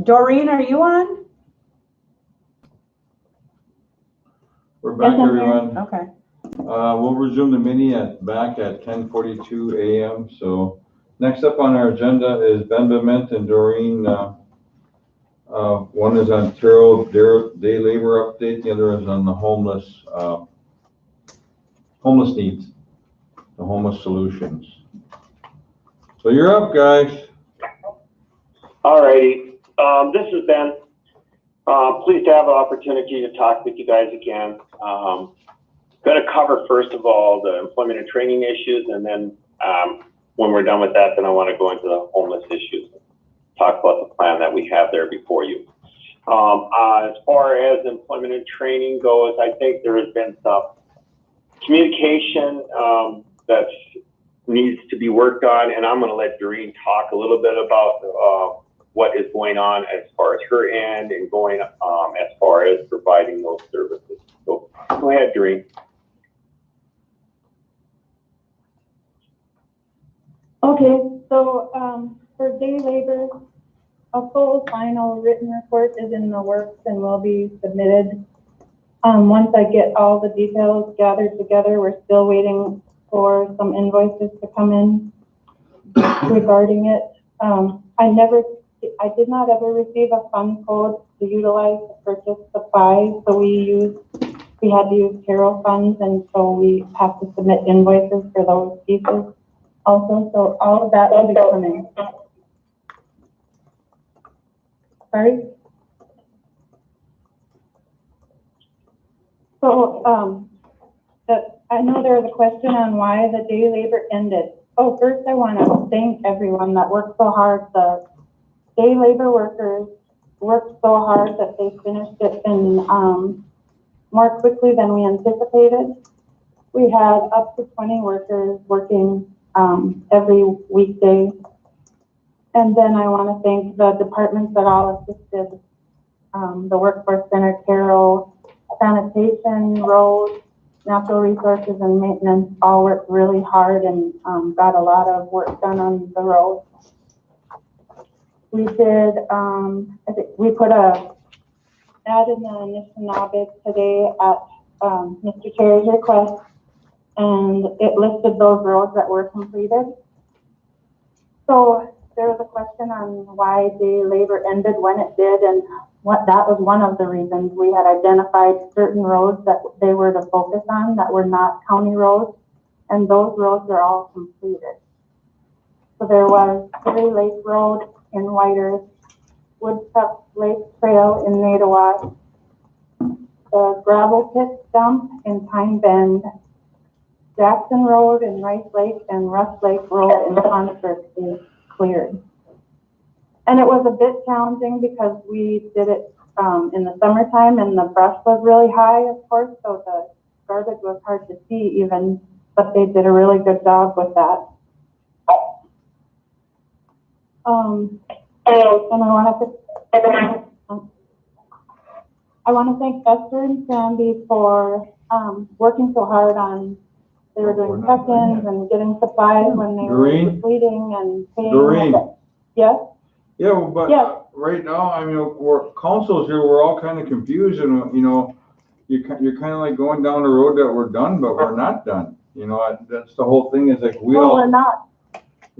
Doreen, are you on? We're back, Yes, everyone. Okay. We'll resume the mini back at 10:42 a.m. So next up on our agenda is Ben Bement and Doreen. One is on day labor update. The other is on the homeless needs, the homeless solutions. So you're up, guys. All righty. This is Ben. Pleased to have an opportunity to talk with you guys again. Going to cover, first of all, the employment and training issues, and then when we're done with that, then I want to go into the homeless issues, talk about the plan that we have there before you. As far as employment and training goes, I think there has been some communication that needs to be worked on, and I'm going to let Doreen talk a little bit about what is going on as far as her end and going as far as providing those services. So go ahead, Doreen. Okay, so for day labor, a full final written report is in the works and will be submitted. Once I get all the details gathered together, we're still waiting for some invoices to come in regarding it. I did not ever receive a fund code to utilize to purchase supplies, so we had to use Carol funds, and so we have to submit invoices for those pieces also. So all of that will be coming. Sorry. So I know there was a question on why the day labor ended. Oh, first I want to thank everyone that worked so hard. The day labor workers worked so hard that they finished it in more quickly than we anticipated. We had up to 20 workers working every weekday. And then I want to thank the departments that all assisted, the Workforce Center, Carol, sanitation, roads, natural resources, and maintenance all worked really hard and got a lot of work done on the road. We did, I think we put a ad in the initial bid today at Mr. Chair's request, and it listed those roads that were completed. So there was a question on why day labor ended when it did, and that was one of the reasons. We had identified certain roads that they were to focus on that were not county roads, and those roads are all completed. So there was Prairie Lake Road in White Earth, Woodchuck Lake Trail in Nadawa, the gravel pit dump in Pine Bend, Jackson Road in Rice Lake, and Russ Lake Road in Concert is cleared. And it was a bit challenging because we did it in the summertime and the brush was really high, of course, so the garbage was hard to see even, but they did a really good job with that. And I want to thank Esther and Sandy for working so hard on, they were doing check-ins and getting supplies when they were depleting and paying. Doreen. Yes? Yeah, well, but yes. Right now, I mean, we're councils here, we're all kind of confused, and you know, you're kind of like going down the road that we're done, but we're not done. You know, that's the whole thing, is like we're not.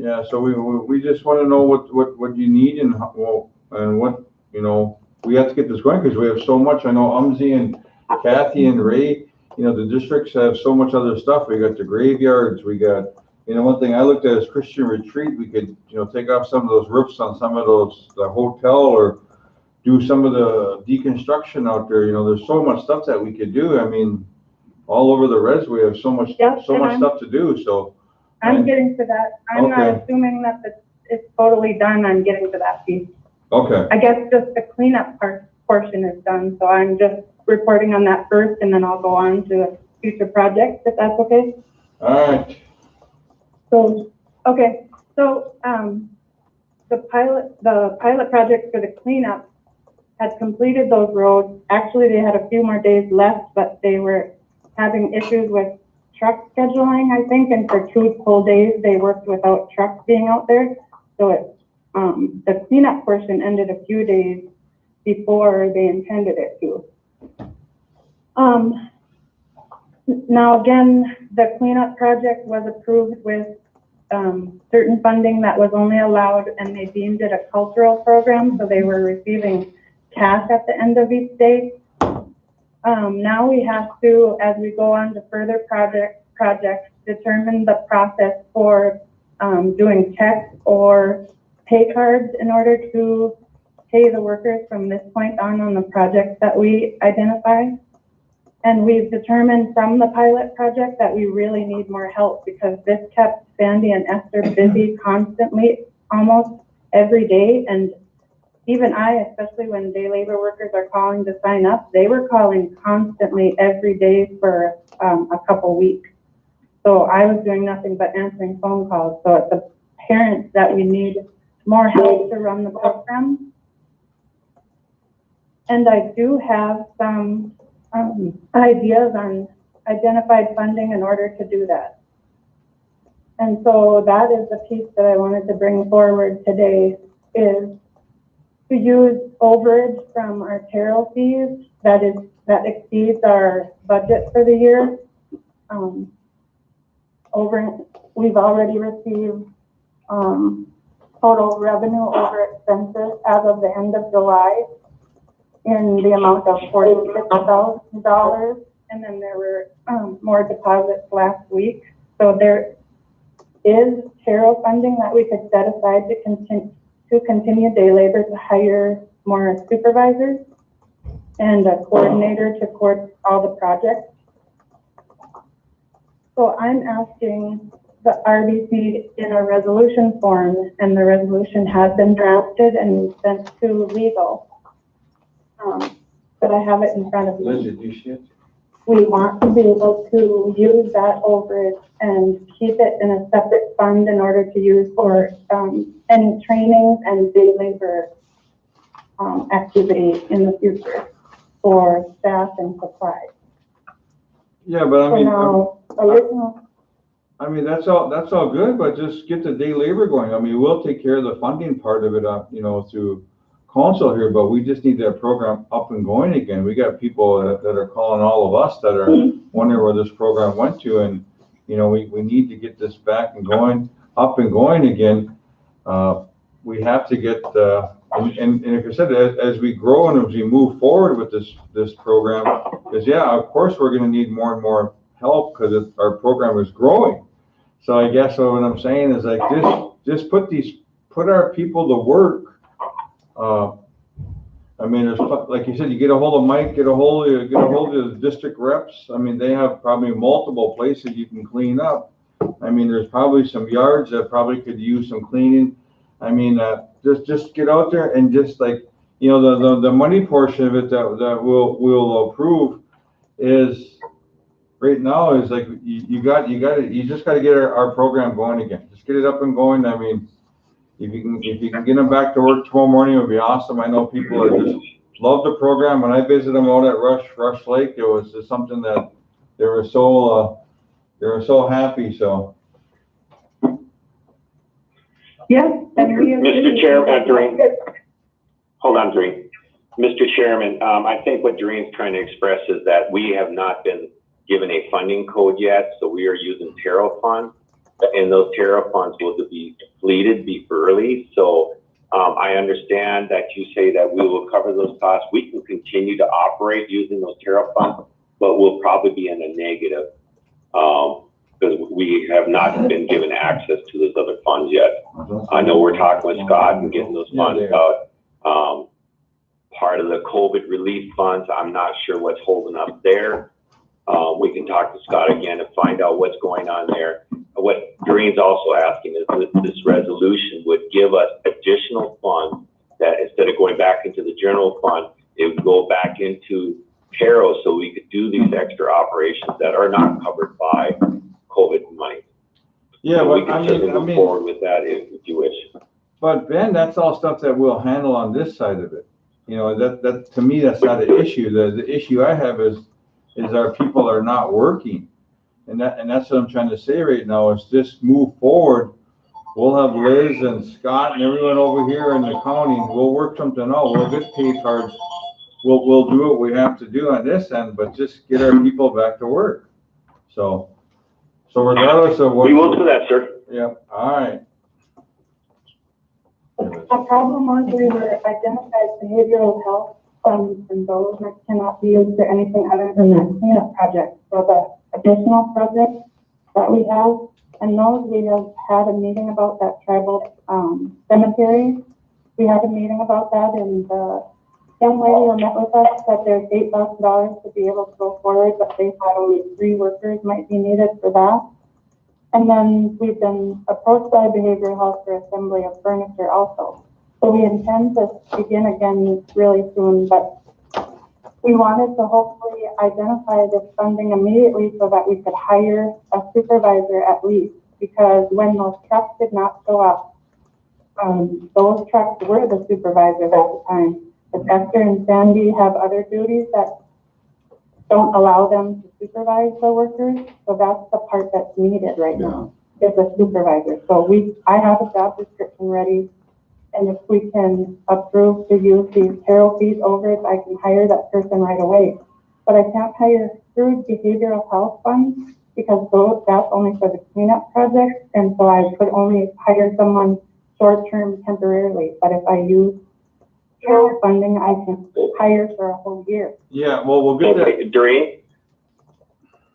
Yeah, so we just want to know what you need and what, you know, we have to get this going because we have so much. I know Umzi and Kathy and Ray, you know, the districts have so much other stuff. We got the graveyards, we got, you know, one thing I looked at is Christian Retreat. We could, you know, take off some of those roofs on some of the hotel, or do some of the deconstruction out there. You know, there's so much stuff that we could do. I mean, all over the res, we have so much stuff to do. So I'm getting to that. I'm not assuming that it's totally done. I'm getting to that piece. Okay. I guess just the cleanup portion is done, so I'm just reporting on that first, and then I'll go on to future projects, if that's okay. All right. So, okay. So the pilot project for the cleanup had completed those roads. Actually, they had a few more days left, but they were having issues with truck scheduling, I think, and for 2 full days they worked without trucks being out there. So it the cleanup portion ended a few days before they intended it to. Now again, the cleanup project was approved with certain funding that was only allowed, and they deemed it a cultural program, so they were receiving cash at the end of each day. Now we have to, as we go on to further projects, determine the process for doing checks or pay cards in order to pay the workers from this point on the projects that we identify. And we've determined from the pilot project that we really need more help, because this kept Sandy and Esther busy constantly, almost every day. And even I, especially when day labor workers are calling to sign up, they were calling constantly every day for a couple weeks. So I was doing nothing but answering phone calls. So it's apparent that we need more help to run the program. And I do have some ideas on identified funding in order to do that. And so that is the piece that I wanted to bring forward today, is to use overage from our tariff fees that exceeds our budget for the year. We've already received total revenue over expenses as of the end of July in the amount of $46,000, and then there were more deposits last week. So there is tariff funding that we could set aside to continue day labor, to hire more supervisors and a coordinator to coordinate all the projects. So I'm asking the RBC in a resolution form, and the resolution has been drafted and sent to legal. But I have it in front of me. Linda, do you see it? We want to be able to use that overage and keep it in a separate fund in order to use for any trainings and day labor activity in the future for staff and supplies. Yeah, but I So mean, now, I mean, that's all good, but just get the day labor going. I mean, we'll take care of the funding part of it, you know, through council here, but we just need that program up and going again. We got people that are calling all of us that are wondering where this program went to, and you know, we need to get this back and going, up and going again. We have to get and like I said, as we grow and as we move forward with this program, because yeah, of course we're going to need more and more help, because our program is growing. So I guess what I'm saying is, like, just put our people to work. I mean, there's, like you said, you get a hold of Mike, get a hold of the district reps. I mean, they have probably multiple places you can clean up. I mean, there's probably some yards that probably could use some cleaning. I mean, just get out there and just, like, you know, the money portion of it that we'll approve is right now is like you just got to get our program going again. Just get it up and going. I mean, if you can get them back to work tomorrow morning, it would be awesome. I know people are just love the program. When I visited them out at Rush Lake, it was just something that they were so happy. So. yes, and we Mr. Chairman, hold on, Doreen. Mr. Chairman, I think what Doreen's trying to express is that we have not been given a funding code yet, so we are using tariff funds, and those tariff funds will be depleted early. So I understand that you say that we will cover those costs. We can continue to operate using those tariff funds, but we'll probably be in a negative because we have not been given access to those other funds yet. I know we're talking with Scott and getting those funds out. Part of the COVID relief funds, I'm not sure what's holding up there. We can talk to Scott again and find out what's going on there. What Doreen's also asking is that this resolution would give us additional funds that, instead of going back into the general fund, it would go back into Taro, so we could do these extra operations that are not covered by COVID money. Yeah, so but we can certainly move forward with that if you wish. But Ben, that's all stuff that we'll handle on this side of it. You know, that to me, that's not an issue. The issue I have is our people are not working. And that's what I'm trying to say right now, is just move forward we'll have Liz and Scott and everyone over here in the county, we'll work something out, we'll get pay cards. We'll do what we have to do on this end, but just get our people back to work. So regardless of what. We will do that, sir. Yeah, all right. A problem was we were identified behavioral health funds, and those cannot be used for anything other than that cleanup project. So the additional projects that we have, and those we have had a meeting about that tribal cemetery. We had a meeting about that, and the young lady who met with us said there's $8,000 to be able to go forward, but they thought only 3 workers might be needed for that. And then we've been approached by behavioral health for assembly of furniture also. So we intend to begin again really soon, but we wanted to hopefully identify this funding immediately so that we could hire a supervisor at least, because when those trucks did not show up, those trucks were the supervisors at the time. But Esther and Sandy have other duties that don't allow them to supervise the workers, so that's the part that's needed right now, is a supervisor. So I have a job description ready, and if we can approve to use these Carol fees over it, I can hire that person right away. But I can't hire through behavioral health funds because that's only for the cleanup project, and so I could only hire someone short-term temporarily. But if I use Carol funding, I can hire for a whole year. Yeah, well, we'll get that. Doreen?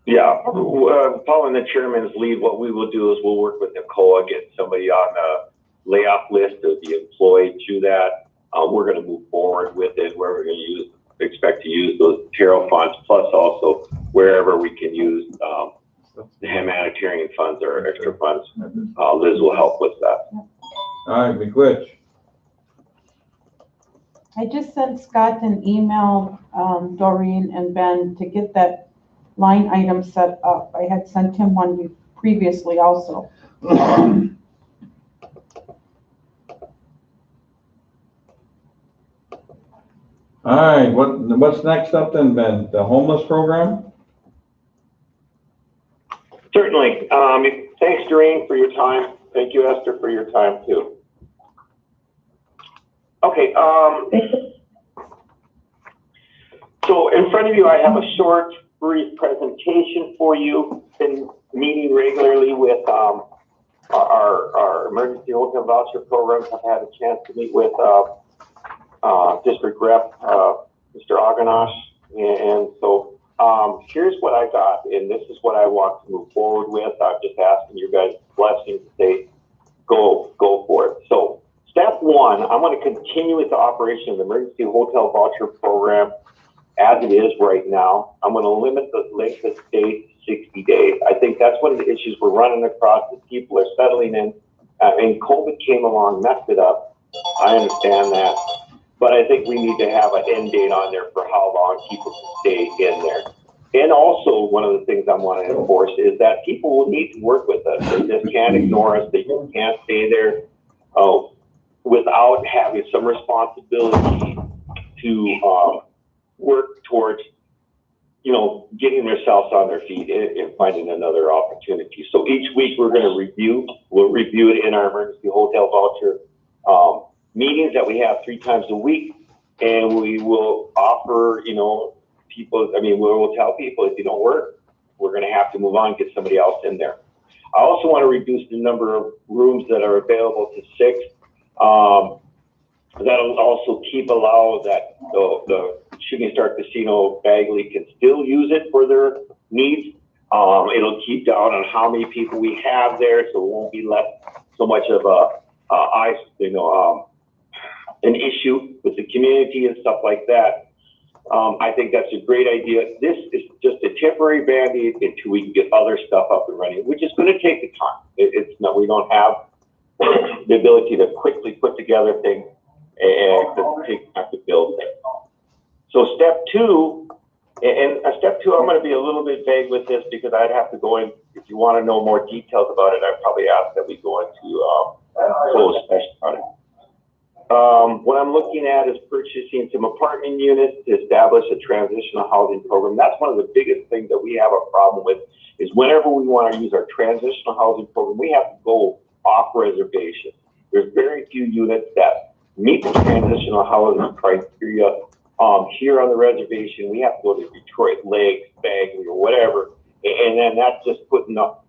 Yeah, following the chairman's lead, what we will do is we'll work with Nicole, get somebody on the layoff list to be employed to that. We're going to move forward with it where we're going to expect to use those Carol funds, plus also wherever we can use the humanitarian funds or extra funds. Liz will help with that. All right, McQuitch. I just sent Scott an email, Doreen and Ben, to get that line item set up. I had sent him one previously also. All right, what's next up then, Ben? The homeless program? Certainly. Thanks, Doreen, for your time. Thank you, Esther, for your time too. Okay, so in front of you, I have a short, brief presentation for you. Been meeting regularly with our emergency hotel voucher programs. I've had a chance to meet with District Rep, Mr. Aganash, and so here's what I got, and this is what I want to move forward with. I'm just asking your guys' blessing to say, go for it. So, step one, I'm going to continue with the operation of the emergency hotel voucher program as it is right now. I'm going to limit the length of stay to 60 days. I think that's one of the issues we're running across that people are settling in. And COVID came along, messed it up. I understand that. But I think we need to have an end date on there for how long people can stay in there. And also, one of the things I want to enforce is that people will need to work with us. They just can't ignore us. They just can't stay there without having some responsibility to work towards, getting themselves on their feet and finding another opportunity. So each week we're going to review. We'll review it in our emergency hotel voucher meetings that we have 3 times a week, and we will offer, people. We'll tell people if you don't work, we're going to have to move on and get somebody else in there. I also want to reduce the number of rooms that are available to 6. That'll also allow that the Shooting Star Casino Bagley can still use it for their needs. It'll keep down on how many people we have there, so it won't be so much of an issue with the community and stuff like that. I think that's a great idea. This is just a temporary band-aid until we can get other stuff up and running, which is going to take the time. We don't have the ability to quickly put together things and take time to build things. So step 2, I'm going to be a little bit vague with this because I'd have to go in. If you want to know more details about it, I'd probably ask that we go into closed session on it. What I'm looking at is purchasing some apartment units to establish a transitional housing program. That's one of the biggest things that we have a problem with, is whenever we want to use our transitional housing program, we have to go off reservation. There's very few units that meet the transitional housing criteria. Here on the reservation, we have to go to Detroit Lakes, Bagley, or whatever, and then that's just putting up,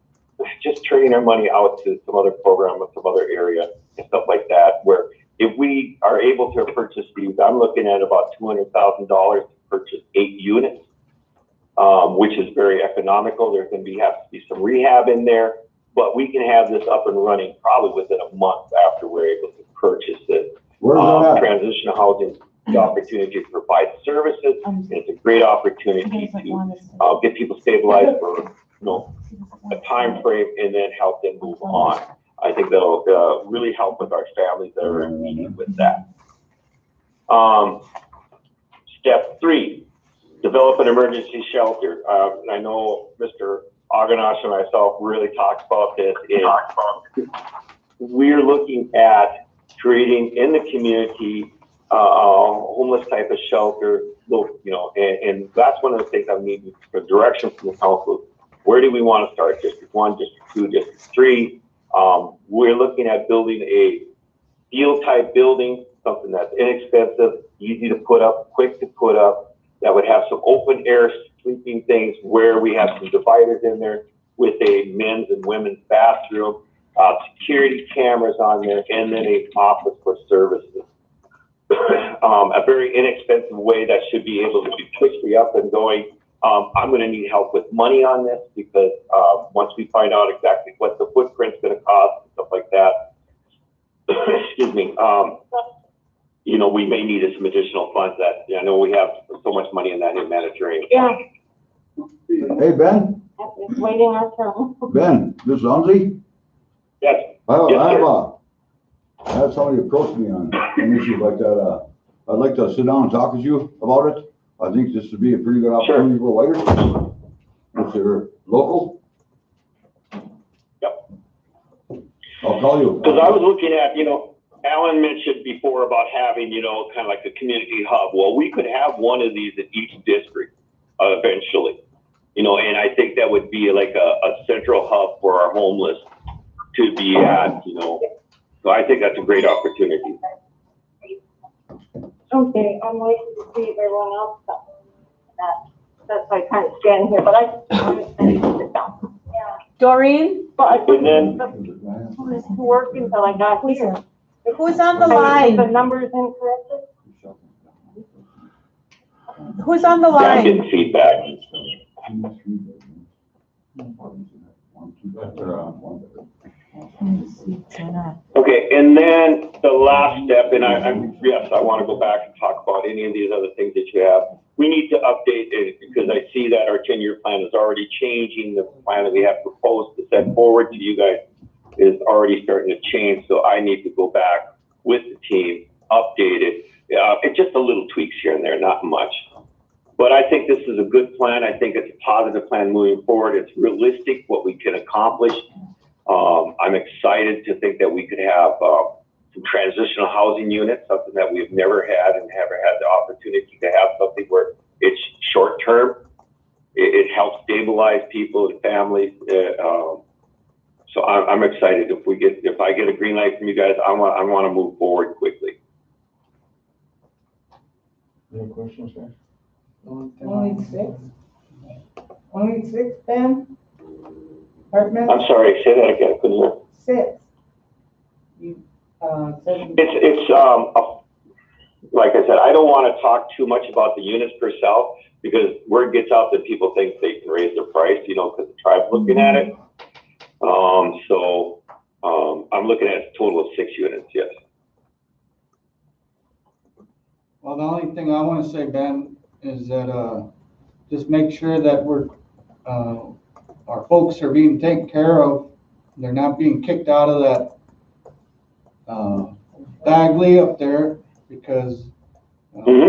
just turning our money out to some other program or some other area and stuff like that. Where if we are able to purchase these, I'm looking at about $200,000 to purchase 8 units, which is very economical. There's going to have to be some rehab in there, but we can have this up and running probably within a month after we're able to purchase it. Where's that at? Transitional housing, the opportunity to provide services. It's a great opportunity to get people stabilized for a time frame and then help them move on. I think that'll really help with our families that are in need with that. Step 3, develop an emergency shelter. I know Mr. Aganash and myself really talked about this. We're looking at creating in the community homeless type of shelter, and that's one of the things I need for direction from the council. Where do we want to start? District 1, District 2, District 3. We're looking at building a field type building, something that's inexpensive, easy to put up, quick to put up, that would have some open air sleeping things where we have some dividers in there with a men's and women's bathroom, security cameras on there, and then an office for services. A very inexpensive way that should be able to be quickly up and going. I'm going to need help with money on this because once we find out exactly what the footprint's going to cost and stuff like that, excuse me, we may need some additional funds that I know we have so much money in that humanitarian. Yeah. Hey, Ben? It's waiting our turn. Ben, this is Lindsay. Yes. I have somebody approach me on an issue like that. I'd like to sit down and talk with you about it. I think this would be a pretty good opportunity for Whiter. If they're local. Yep. I'll call you. Because I was looking at, Alan mentioned before about having, kind of like a community hub. Well, we could have one of these in each district eventually, and I think that would be like a central hub for our homeless to be at, So I think that's a great opportunity. Okay, I'm waiting to see if everyone else got that's why I kind of stand here, but I need to sit down. Yeah. Doreen, But And then, it's working until I got here. who's on the The line? numbers incorrect? Who's on the I'm line? getting feedback. Okay, and then the last step, and I want to go back and talk about any of these other things that you have. We need to update it because I see that our 10-year plan is already changing. The plan that we have proposed to set forward to you guys is already starting to change. So I need to go back with the team, update it. It's just a little tweaks here and there, not much. But I think this is a good plan. I think it's a positive plan moving forward. It's realistic what we can accomplish. I'm excited to think that we could have some transitional housing units, something that we've never had and never had the opportunity to have something where it's short term. It helps stabilize people and families. So I'm excited. If I get a green light from you guys, I want to move forward quickly. Any questions, guys? Only 6? Only 6, Ben? Apartment? I'm sorry, say that again. I couldn't hear. 6. You, said. It's like I said, I don't want to talk too much about the units per se because word gets out that people think they can raise their price, because the tribe's looking at it. So I'm looking at a total of 6 units, yes. Well, the only thing I want to say, Ben, is that just make sure that our folks are being taken care of. They're not being kicked out of that Bagley up there because we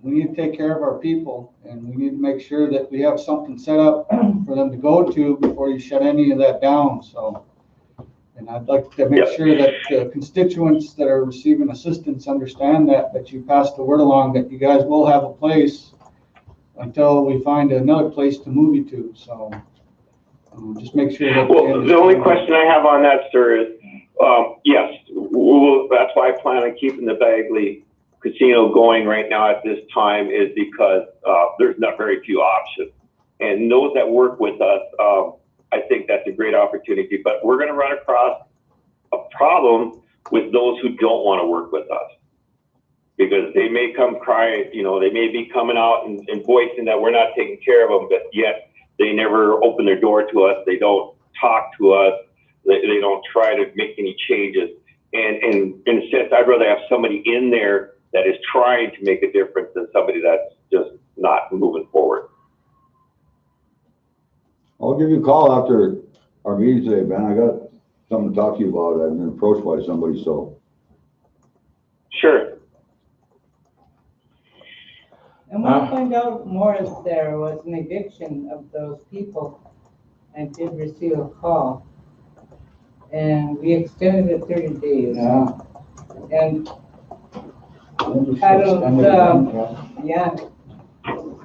need to take care of our people and we need to make sure that we have something set up for them to go to before you shut any of that down. So, and I'd like to make sure that the constituents that are receiving assistance understand that you pass the word along that you guys will have a place until we find another place to move you to. So just make sure that. Well, the only question I have on that, sir, is Yes, that's why I plan on keeping the Bagley Casino going right now at this time, is because there's not very few options. And those that work with us, I think that's a great opportunity. But we're going to run across a problem with those who don't want to work with us, because they may come crying, they may be coming out and voicing that we're not taking care of them, but yet they never open their door to us. They don't talk to us. They don't try to make any changes. And in a sense, I'd rather have somebody in there that is trying to make a difference than somebody that's just not moving forward. I'll give you a call after our meeting today, Ben. I got something to talk to you about. I've been approached by somebody, so. Sure. And when I find out more if there was an eviction of those people, I did receive a call. And we extended it 30 days. Yeah. And I don't, yeah.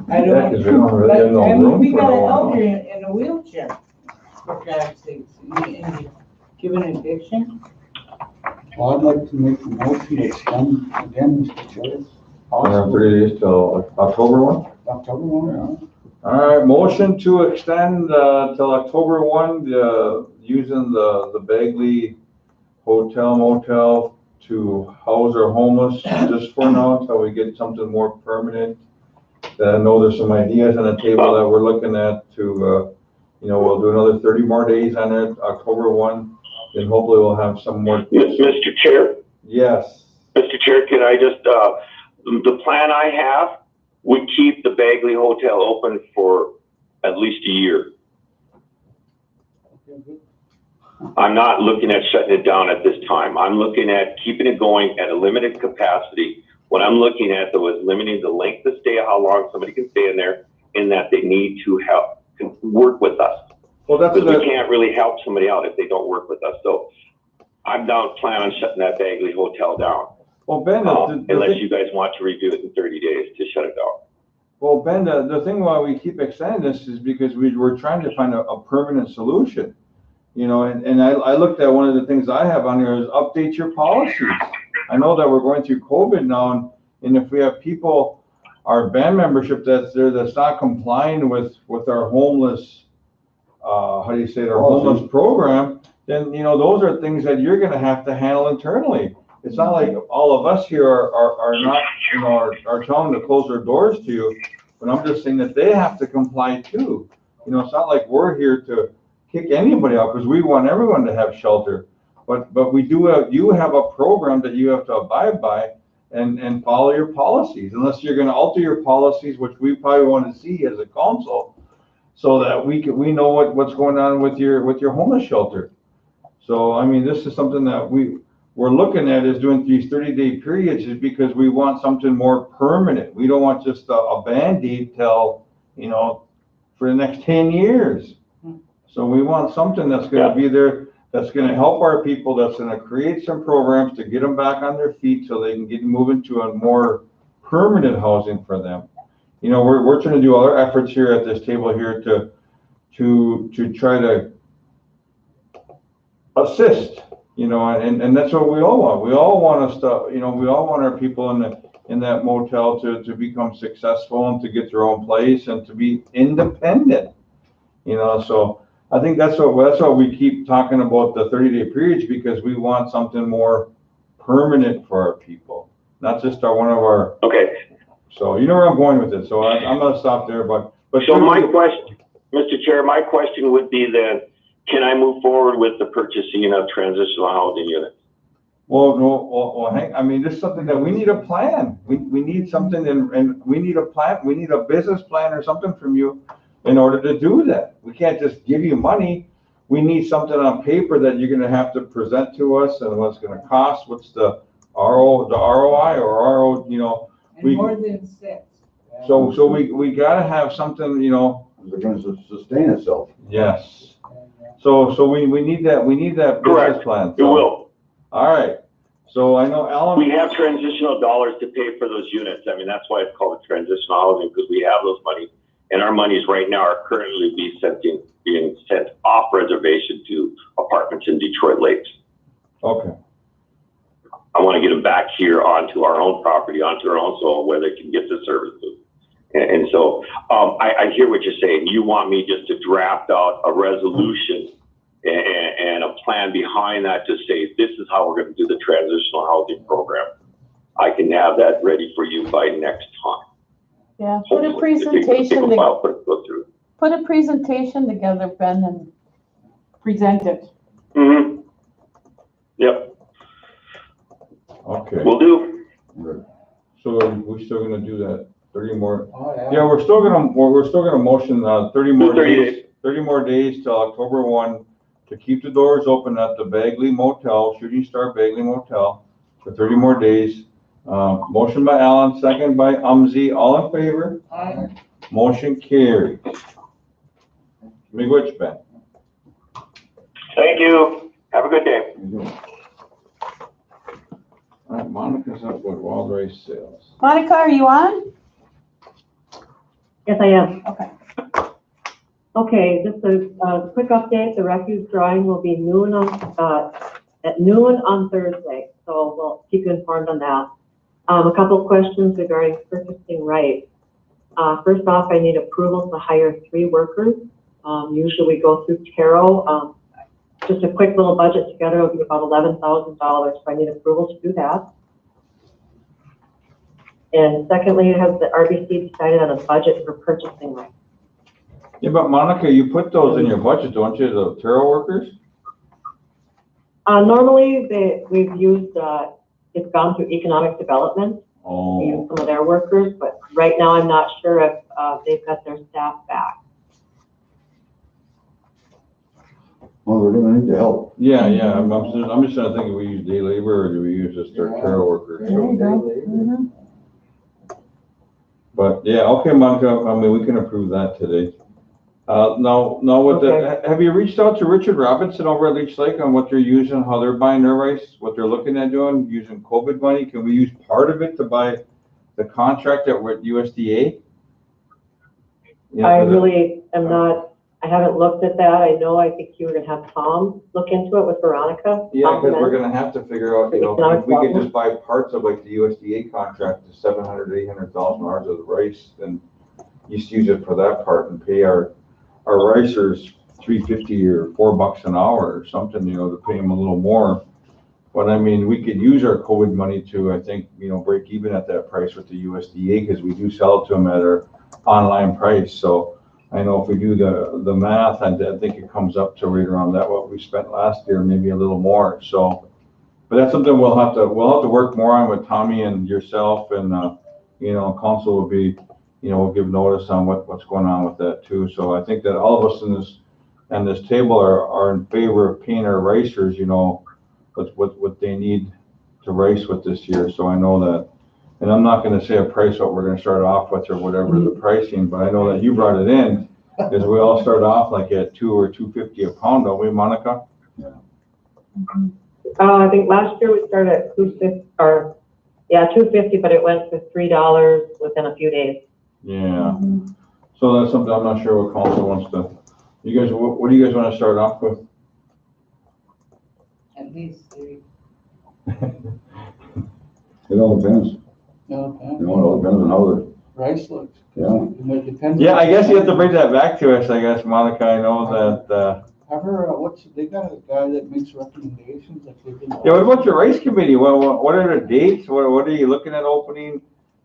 I Yeah, don't, 'cause we don't really have no I mean, room we for got an no one. elderly in a wheelchair, for God's sakes, and you give an eviction? Well, I'd like to make a motion to extend again, Mr. Chair. Possible 3 days till October 1. October 1, All right, motion to extend till October 1, using the Bagley Hotel Motel to house our homeless just for now until we get something more permanent. I know there's some ideas on the table that we're looking at to, we'll do another 30 more days on it, October 1, and hopefully we'll have some more. Mr. Chair? Yes. Mr. Chair, can I just, the plan I have would keep the Bagley Hotel open for at least a year. I'm not looking at shutting it down at this time. I'm looking at keeping it going at a limited capacity. What I'm looking at, though, is limiting the length of stay, how long somebody can stay in there, in that they need to work with us. Well, that's because we can't really help somebody out if they don't work with us. So I'm not planning on shutting that Bagley Hotel down. Well, Ben, unless you guys want to review it in 30 days to shut it down. Well, Ben, the thing why we keep extending this is because we're trying to find a permanent solution. And I looked at one of the things I have on here is update your policies. I know that we're going through COVID now, and if we have people, our band membership that's not complying with our homeless, our homeless program, then, those are things that you're gonna have to handle internally. It's not like all of us here are not, are telling them to close their doors to you, but I'm just saying that they have to comply too. It's not like we're here to kick anybody out, because we want everyone to have shelter. But you have a program that you have to abide by and follow your policies, unless you're going to alter your policies, which we probably want to see as a council, so that we know what's going on with your homeless shelter. So I mean, this is something that we're looking at, is doing these 30-day periods, is because we want something more permanent. We don't want just a Band-Aid till for the next 10 years. So we want something that's going to be there, that's going to help our people, that's going to create some programs to get them back on their feet so they can get moving to a more permanent housing for them. We're trying to do other efforts here at this table here to try to assist, and that's what we all want. We all want us to, we all want our people in that motel to become successful and to get their own place and to be independent, so I think that's what we keep talking about, the 30-day periods, because we want something more permanent for our people, not just one of our. Okay. So you know where I'm going with it. So I'm going to stop there. But so my question, Mr. Chair, my question would be then, can I move forward with the purchasing of transitional housing units? Well, no. Well, I mean, this is something that we need a plan. We need something, and we need a plan. We need a business plan or something from you in order to do that. We can't just give you money. We need something on paper that you're going to have to present to us, and what's going to cost, what's the ROI or RO, And more than 6. So we got to have something, They're going to sustain itself. Yes. So we need that business plan. It will. All right. So I know Alan. We have transitional dollars to pay for those units. I mean, that's why it's called transitional housing, because we have those money. And our monies right now are currently being sent off reservation to apartments in Detroit Lakes. Okay, I want to get them back here onto our own property, onto our own soil where they can get the services. And so I hear what you're saying. You want me just to draft out a resolution and a plan behind that to say, this is how we're going to do the transitional housing program. I can have that ready for you by next time. Yeah, put a presentation, put a presentation together, Ben, and present it. Mm-hmm. Yep, okay. will do. So we're still gonna do that, 30 more? Oh, Yeah, we're still gonna motion, 30 more 30 days, 30 more days till October 1 to keep the doors open at the Bagley Motel, Shooting Star Bagley Motel for 30 more days. Motion by Alan, second by Umzie, all in favor? Aye. Motion carries. Miigwech, Ben. Thank you. Have a good day. All right, Monica's up with Wild Rice Sales. Monica, are you on? Yes, I am. Okay. Okay, just a quick update. The refuse drawing will be at noon on Thursday, so we'll keep you informed on that. A couple of questions regarding purchasing rights. First off, I need approval to hire 3 workers. Usually we go through Taro. Just a quick little budget together will be about $11,000, so I need approval to do that. And secondly, has the RBC decided on a budget for purchasing rights? Yeah, but Monica, you put those in your budget, don't you, the Taro workers? Normally, we've used, it's gone through economic development. Oh. We use some of their workers, but right now I'm not sure if they've got their staff back. Well, we're gonna need the help. Yeah, I'm just trying to think, if we use day labor or do we use just their Taro workers? There you go. Mhm. But yeah, okay, Monica, I mean, we can approve that today. Now with the, have you reached out to Richard Robinson over at Leech Lake on what they're using, how they're buying their rice, what they're looking at doing, using COVID money? Can we use part of it to buy the contract that we're at USDA? Yeah, I really am not, I haven't looked at that. I think you were gonna have Tom look into it with Veronica. Yeah, because we're gonna have to figure out, if we could just buy parts of like the USDA contract, the 700, 800,000 hours of the rice, and just use it for that part and pay our ricers $3.50 or $4 an hour or something, to pay them a little more. But I mean, we could use our COVID money to, I think, break even at that price with the USDA, because we do sell it to them at our online price. So I know if we do the math, I think it comes up to right around that, what we spent last year, maybe a little more. So, but that's something we'll have to work more on with Tommy and yourself, and council will be, we'll give notice on what's going on with that too. So I think that all of us in this table are in favor of paying our racers, what they need to race with this year. So I know that, and I'm not going to say a price what we're going to start off with or whatever the pricing, but I know that you brought it in, is we all start off like at $2 or $2.50 a pound, don't we, Monica? Yeah. I think last year we started at $2.50, but it went to $3 within a few days. Yeah. So that's something I'm not sure what council wants to. You guys, what do you guys want to start off with? At least 3. It all depends. Okay. It all depends on how the, Rice looks. yeah. It depends. Yeah, I guess you have to bring that back to us, I guess, Monica. I know that, They got a guy that makes recommendations that they can. yeah, what about your race committee? What are the dates? What are you looking at opening?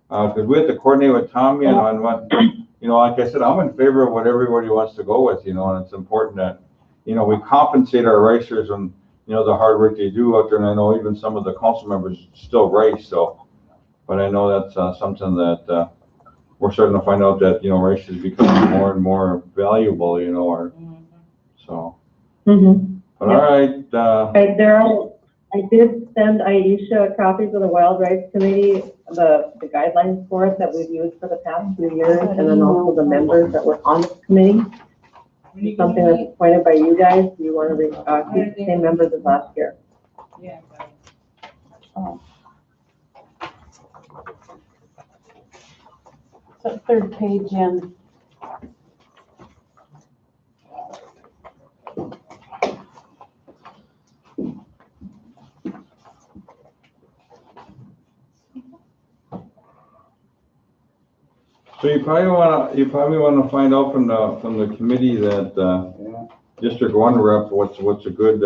Because we have to coordinate with Tommy on what, like I said, I'm in favor of what everybody wants to go with, and it's important that, we compensate our racers and, the hard work they do out there. And I know even some of the council members still race, so, but I know that's something that we're starting to find out that, race is becoming more and more valuable, so. Mm-hmm. But all right. Daryl, I did send Aisha copies of the Wild Rice Committee, the guidelines for it that we've used for the past few years, and then also the members that were on the committee. Something that's appointed by you guys. Do you want to keep the same members as last year? Yeah. So third page in. So you probably wanna find out from the committee that, Yeah. District One rep, what's a good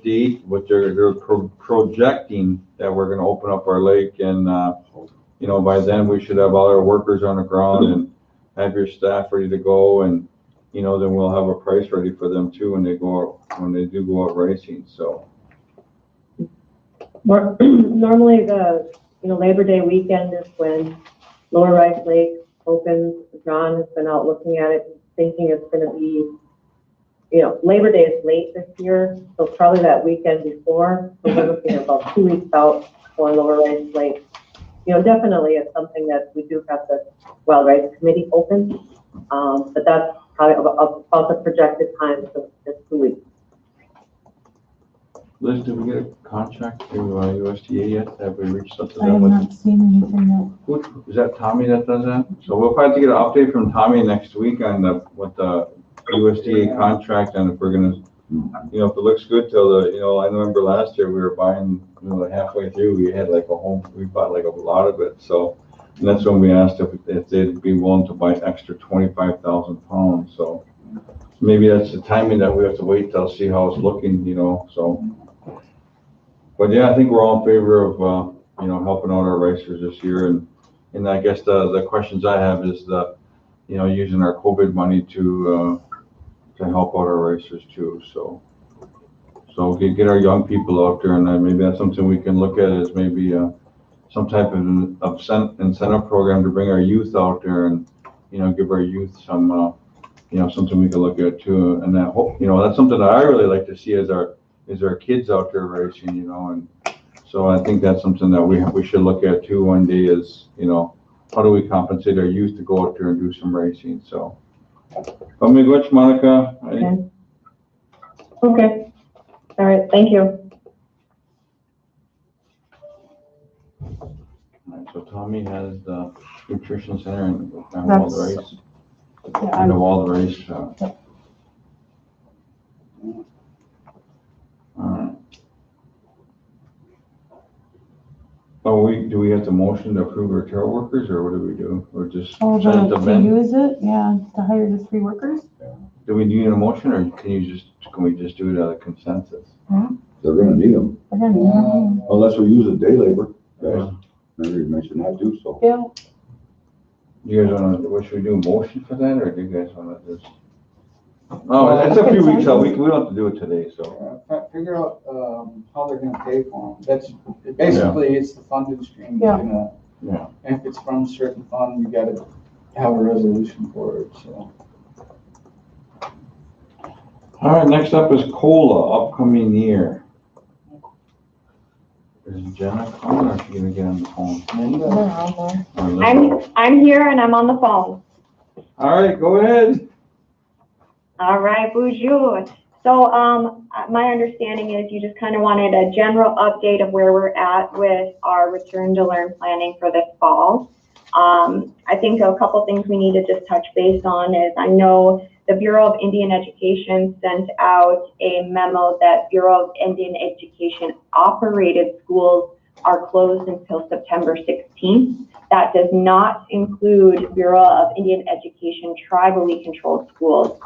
date, what they're projecting that we're gonna open up our lake and, by then we should have all our workers on the ground and have your staff ready to go and, then we'll have a price ready for them too when they do go out racing, so. Normally Labor Day weekend is when Lower Rice Lake opens. John has been out looking at it, thinking it's gonna be, Labor Day is late this year, so probably that weekend before. So we're looking at about 2 weeks out for Lower Rice Lake. Definitely it's something that we do have the Wild Rice Committee open, but that's probably about the projected time, so it's 2 weeks. Liz, did we get a contract to USDA yet? Have we reached out to I them have with? not seen anything yet. Is that Tommy that does that? So we'll probably have to get an update from Tommy next week on what the USDA contract and if we're gonna, if it looks good till I remember last year we were buying, halfway through we had we bought like a lot of it. So, and that's when we asked if they'd be willing to buy an extra 25,000 pounds. So maybe that's the timing that we have to wait till see how it's looking, so. But yeah, I think we're all in favor of, helping out our racers this year. And I guess the questions I have is using our COVID money to help out our racers too. So get our young people out there, and then maybe that's something we can look at as maybe some type of incentive program to bring our youth out there and, give our youth some, something we can look at too. And that that's something that I really like to see is our kids out there racing, and so I think that's something that we should look at too one day is, how do we compensate our youth to go out there and do some racing? So, Monica. Okay. All right. Thank you. All right, so Tommy has the nutrition center and Wild Rice. Yeah, And the Wild Rice. Do we have to motion to approve our trail workers, or what do we do? Or just send it to to Ben? use it, yeah, to hire the 3 workers. Do we need a motion, or can we just do it out of consensus? They're gonna need them, Again, unless we use a day labor. Yeah. Maybe you mentioned that too, so. yeah. Do you guys should we do a motion for that, or do you guys wanna just? Oh, it's a few weeks out, we don't have to do it today, so. Figure out, how they're gonna pay for them. That's, basically, it's the funding stream. Yeah. Yeah. And if it's from a certain fund, we gotta have a resolution for it, so. All right, next up is COLA, upcoming year. Is Jenna calling, or is she gonna get on the phone? Or Linda? I'm here and I'm on the phone. All right, go ahead. All right, bonjour. So, my understanding is you just kind of wanted a general update of where we're at with our return to learn planning for this fall. I think a couple things we need to just touch base on is I know the Bureau of Indian Education sent out a memo that Bureau of Indian Education operated schools are closed until September 16th. That does not include Bureau of Indian Education tribally controlled schools.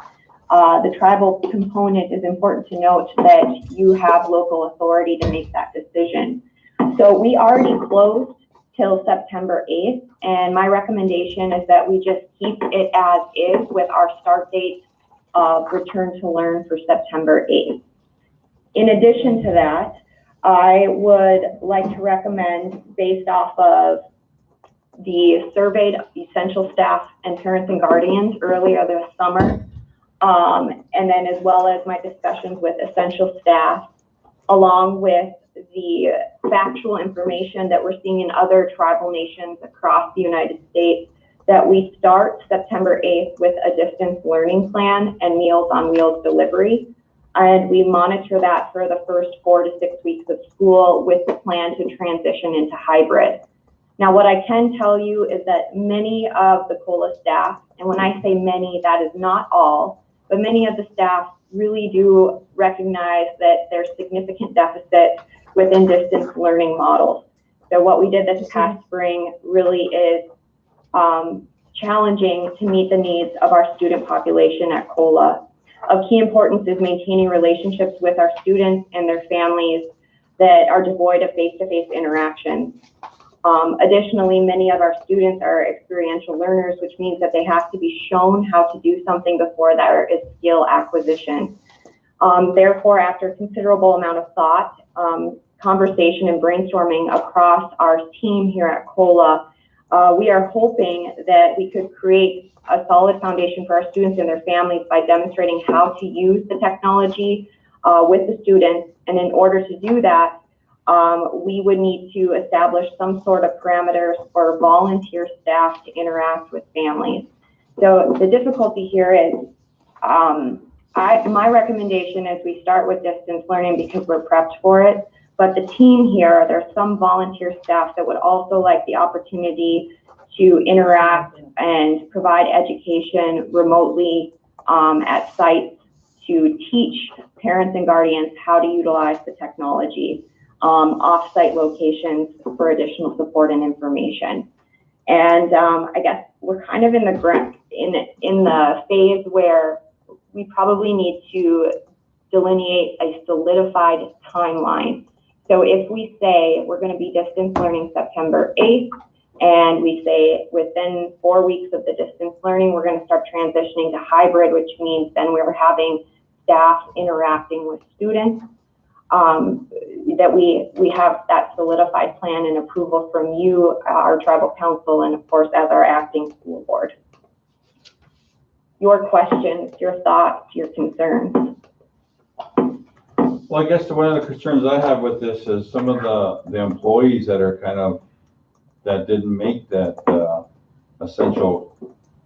The tribal component is important to note that you have local authority to make that decision. So we already closed till September 8th, and my recommendation is that we just keep it as is with our start date of return to learn for September 8th. In addition to that, I would like to recommend, based off of the surveyed essential staff and parents and guardians earlier this summer, and then as well as my discussions with essential staff, along with the factual information that we're seeing in other tribal nations across the United States, that we start September 8th with a distance learning plan and Meals on Wheels delivery. And we monitor that for the first 4 to 6 weeks of school with the plan to transition into hybrid. Now, what I can tell you is that many of the COLA staff, and when I say many, that is not all, but many of the staff really do recognize that there's significant deficit within distance learning models. So what we did this past spring really is challenging to meet the needs of our student population at COLA. Of key importance is maintaining relationships with our students and their families that are devoid of face-to-face interaction. Additionally, many of our students are experiential learners, which means that they have to be shown how to do something before there is skill acquisition. Therefore, after a considerable amount of thought, conversation and brainstorming across our team here at COLA, we are hoping that we could create a solid foundation for our students and their families by demonstrating how to use the technology with the students. And in order to do that, we would need to establish some sort of parameters for volunteer staff to interact with families. So the difficulty here is, my recommendation is we start with distance learning because we're prepped for it. But the team here, there's some volunteer staff that would also like the opportunity to interact and provide education remotely at sites to teach parents and guardians how to utilize the technology, off-site locations for additional support and information. And I guess we're kind of in the phase where we probably need to delineate a solidified timeline. So if we say we're going to be distance learning September 8th, and we say within 4 weeks of the distance learning, we're going to start transitioning to hybrid, which means then we're having staff interacting with students, that we have that solidified plan and approval from you, our tribal council, and of course, as our acting school board. Your questions, your thoughts, your concerns. Well, I guess one of the concerns I have with this is some of the employees that are that didn't make that essential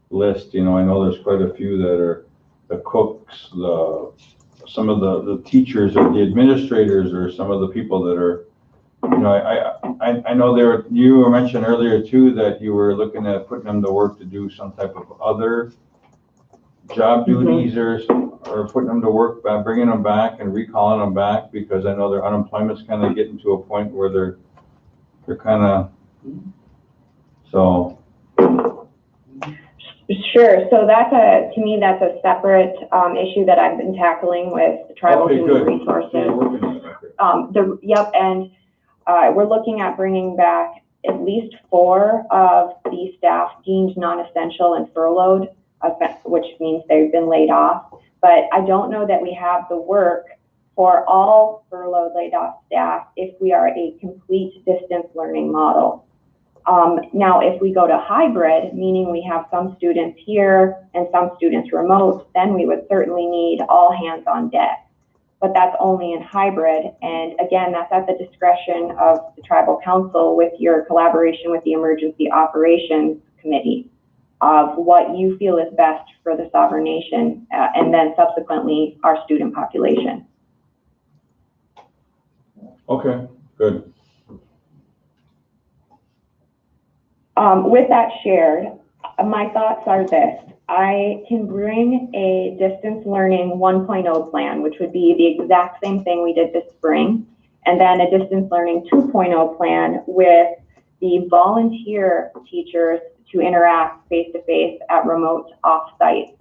list. You know, I know there's quite a few that are the cooks, some of the teachers or the administrators, or some of the people that are, you know, I know you were mentioned earlier too that you were looking at putting them to work to do some type of other job duties or putting them to work by bringing them back and recalling them back, because I know their unemployment's kind of getting to a point where they're kind of, so. Sure. So to me, that's a separate issue that I've been tackling with the Tribal Human Resources. Yep, and we're looking at bringing back at least 4 of the staff deemed non-essential and furloughed, which means they've been laid off. But I don't know that we have the work for all furloughed, laid off staff if we are a complete distance learning model. Now, if we go to hybrid, meaning we have some students here and some students remote, then we would certainly need all hands on deck. But that's only in hybrid. And again, that's at the discretion of the tribal council with your collaboration with the Emergency Operations Committee of what you feel is best for the sovereign nation, and then subsequently our student population. Okay, good. With that shared, my thoughts are this. I can bring a distance learning 1.0 plan, which would be the exact same thing we did this spring, and then a distance learning 2.0 plan with the volunteer teachers to interact face-to-face at remote off-site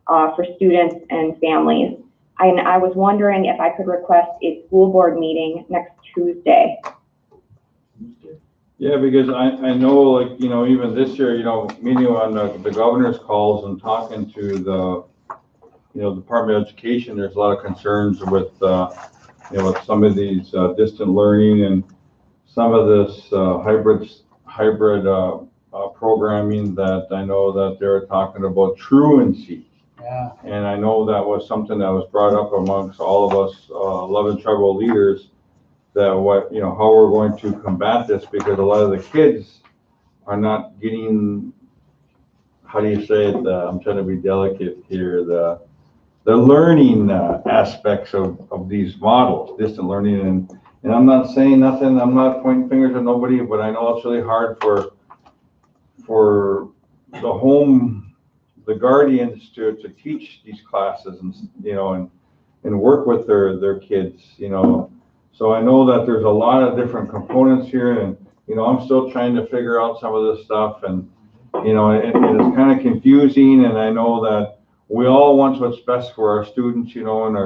for students and families. And I was wondering if I could request a school board meeting next Tuesday. Yeah, because I know, like, you know, even this year, you know, meeting on the governor's calls and talking to the, you know, Department of Education, there's a lot of concerns with, you know, with some of these distant learning and some of this hybrid programming that I know that they're talking about truancy. Yeah. And I know that was something that was brought up amongst all of us 11 tribal leaders, that what, you know, how we're going to combat this, because a lot of the kids are not getting, how do you say it, I'm trying to be delicate here, the learning aspects of these models, distant learning, and I'm not saying nothing, I'm not pointing fingers at nobody, but I know it's really hard for the guardians to teach these classes, and, you know, and work with their kids, you know. So I know that there's a lot of different components here, and, you know, I'm still trying to figure out some of this stuff, and you know, and it's kind of confusing, and I know that we all want what's best for our students, you know, and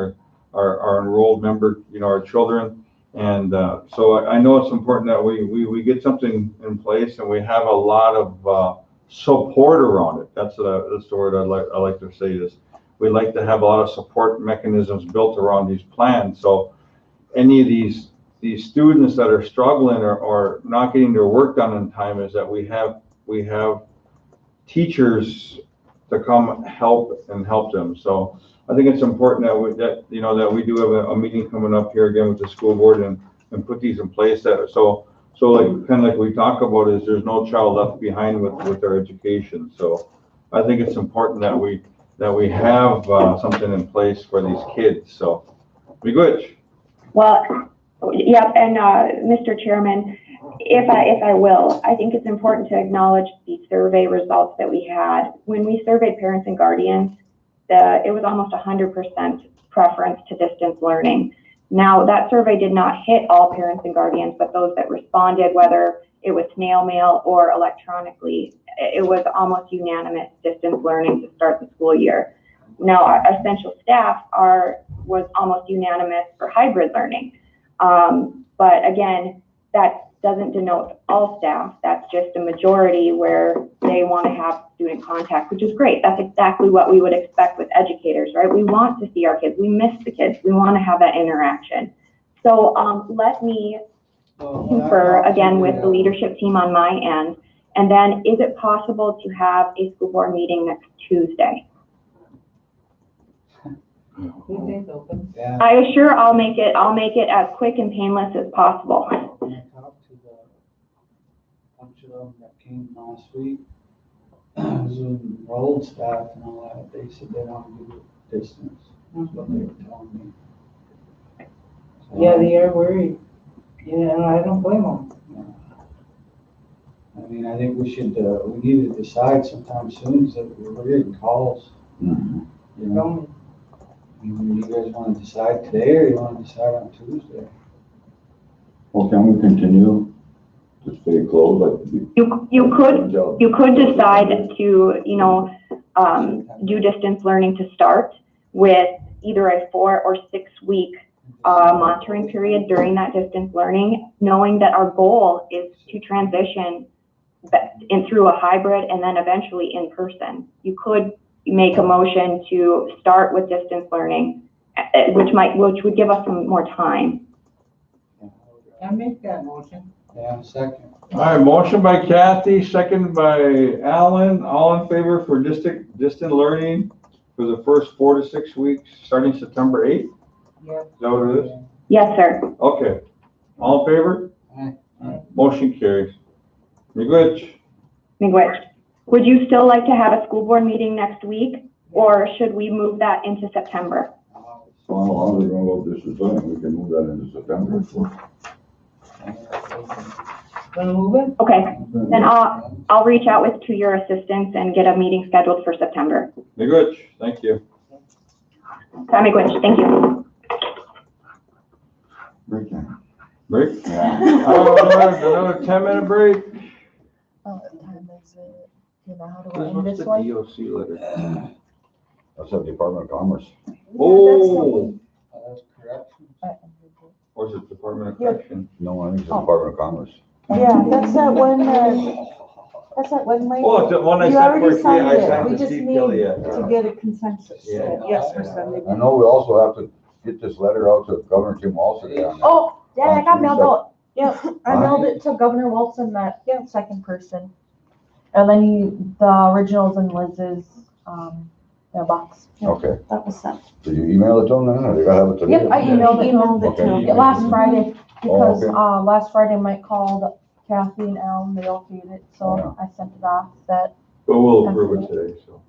our enrolled member, you know, our children. And so I know it's important that we get something in place and we have a lot of support around it. That's the word I like to say is we like to have a lot of support mechanisms built around these plans. So any of these students that are struggling or not getting their work done in time is that we have teachers to come help them. So I think it's important that we do have a meeting coming up here again with the school board and put these in place so like kind of like we talk about is there's no child left behind with their education. So I think it's important that we have something in place for these kids. So be good. Well, yeah, and Mr. Chairman, if I will, I think it's important to acknowledge the survey results that we had. When we surveyed parents and guardians, it was almost 100% preference to distance learning. Now, that survey did not hit all parents and guardians, but those that responded, whether it was snail mail or electronically, it was almost unanimous distance learning to start the school year. Now, our essential staff was almost unanimous for hybrid learning. But again, that doesn't denote all staff. That's just a majority where they want to have student contact, which is great. That's exactly what we would expect with educators, right? We want to see our kids. We miss the kids. We want to have that interaction. So let me confer again with the leadership team on my end. And then is it possible to have a school board meeting next Tuesday? Tuesday's open. Yeah. I assure I'll make it as quick and painless as possible. When I talked to the bunch of them that came last week, Zoom enrolled staff and all that, they said they want to do it distance. That's what they were telling me. So, Yeah, they are worried. Yeah, and I don't blame them. I mean, I think we need to decide sometime soon, because we're getting calls. Mhm. You know, I mean, do you guys want to decide today, or you want to decide on Tuesday? Well, can we continue to stay closed? You could decide to, do distance learning to start with either a 4 or 6 week monitoring period during that distance learning, knowing that our goal is to transition through a hybrid and then eventually in person. You could make a motion to start with distance learning, which would give us some more time. I make that motion. Yeah, second. All right, motion by Kathy, second by Alan. All in favor for distant learning for the first 4 to 6 weeks, starting September 8th? Yeah. Is that what it is? Yes, sir. Okay. All in favor? Aye. Motion carries. Miigwech. Miigwech. Would you still like to have a school board meeting next week, or should we move that into September? Well, I don't know if this is done, we can move that into September. Wanna move it? Okay, then I'll reach out to your assistants and get a meeting scheduled for September. Miigwech. Thank you. Miigwech, thank you. Break time. Break? Yeah. Another 10-minute break. What time is it? You know, how do I What's end the this one? DOC letter? That's the Department of Commerce. Oh, That's correct. or is it Department of Yeah. Correction? No, I think it's the Oh. Department of Commerce. Yeah, that's that one, like. Oh, it's the one I You sent already for, signed I it. sent We to just Steve need Kelly. to get a consensus. Yeah. Yes, we're sending. I know we also have to get this letter out to Governor Tim Walsh today on that. Oh, yeah, I got mailed Tuesday. out. Yeah, I mailed it to Governor Wilson, that second person. And then the originals in Liz's, mailbox. Yeah, Okay, that was sent. did you email it to them then, or they gotta have it today? Yep, I emailed it Okay. to him. Yeah, last Friday, because, okay. last Friday Mike called Kathy and Alan, they okayed it, Oh, yeah. so I sent it off that. But we'll approve it today, so.